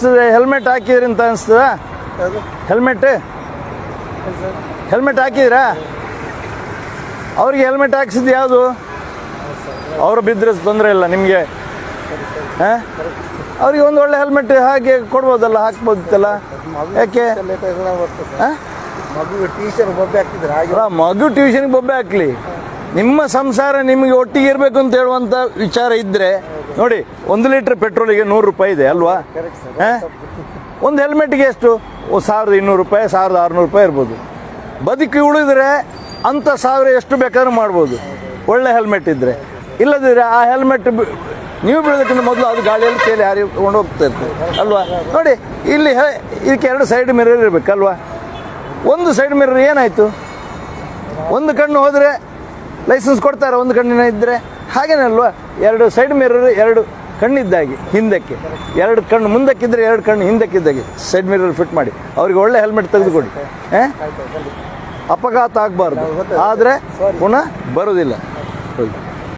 ಅನಿಸ್ತದೆ ಹೆಲ್ಮೆಟ್ ಹಾಕಿದ್ರಿ ಅಂತ ಅನಿಸ್ತದ? ಹೆಲ್ಮೆಟ್ ಹಾಕಿದ್ರಾ? ಅವ್ರಿಗೆ ಹೆಲ್ಮೆಟ್ ಹಾಕ್ಸಿದ್ದು ಯಾವುದು? ಅವರು ಬಿದ್ದರೆ ತೊಂದರೆ ಇಲ್ಲ ನಿಮಗೆ. ಹಾಂ, ಅವ್ರಿಗೆ ಒಂದು ಒಳ್ಳೆ ಹೆಲ್ಮೆಟ್ ಹಾಗೆ ಕೊಡ್ಬೋದಲ್ಲ, ಹಾಕ್ಬೋದಿತ್ತಲ್ಲ. ಯಾಕೆ ಮಗು ಟ್ಯೂಷನ್ಗೆ ಬೊಬ್ಬೆ ಹಾಕ್ಲಿ, ನಿಮ್ಮ ಸಂಸಾರ ನಿಮಗೆ ಒಟ್ಟಿಗೆ ಇರಬೇಕು ಅಂತ ಹೇಳುವಂಥ ವಿಚಾರ ಇದ್ದರೆ ನೋಡಿ, 1 ಲೀಟ್ರ್ ಪೆಟ್ರೋಲಿಗೆ 100 ರೂಪಾಯಿ ಇದೆ ಅಲ್ವಾ? ಒಂದು ಹೆಲ್ಮೆಟ್ಗೆ ಎಷ್ಟು? 1200 ರೂಪಾಯಿ, 1600 ರೂಪಾಯಿ ಇರ್ಬೋದು. ಬದುಕಿ ಉಳಿದ್ರೆ ಅಂಥ 1000 ಎಷ್ಟು ಬೇಕಾದ್ರೂ ಮಾಡ್ಬೋದು, ಒಳ್ಳೆ ಹೆಲ್ಮೆಟ್ ಇದ್ದರೆ. ಇಲ್ಲದಿದ್ದರೆ ಆ ಹೆಲ್ಮೆಟ್ ನೀವು ಬೀಳೋದಕ್ಕಿಂತ ಮೊದಲು ಅದು ಗಾಳಿಯಲ್ಲಿ ಕೇಳಿ ಹಾರಿಕೊಂಡು ಹೋಗ್ತಾ ಇರ್ತದೆ ಅಲ್ವಾ? ನೋಡಿ, ಇಲ್ಲಿ ಇದಕ್ಕೆ 2 ಸೈಡ್ ಮಿರರ್ ಇರಬೇಕಲ್ವಾ? ಒಂದು ಸೈಡ್ ಮಿರರ್ ಏನಾಯಿತು? ಒಂದು ಕಣ್ಣು ಹೋದರೆ ಲೈಸೆನ್ಸ್ ಕೊಡ್ತಾರೆ, ಒಂದು ಕಣ್ಣಿನ ಇದ್ದರೆ. ಹಾಗೇನೇ ಅಲ್ವಾ? 2 ಸೈಡ್ ಮಿರರ್, 2 ಕಣ್ಣಿದ್ದಾಗೆ ಹಿಂದಕ್ಕೆ, 2 ಕಣ್ಣು ಮುಂದಕ್ಕಿದ್ದರೆ 2 ಕಣ್ಣು ಹಿಂದಕ್ಕಿದ್ದಾಗೆ ಸೈಡ್ ಮಿರರ್ ಫಿಟ್ ಮಾಡಿ ಅವ್ರಿಗೆ ಒಳ್ಳೆ ಹೆಲ್ಮೆಟ್ ತೆಗೆದುಕೊಡಿ. ಅಪಘಾತ ಆಗಬಾರ್ದು, ಆದರೆ ಪುನಃ ಬರೋದಿಲ್ಲ.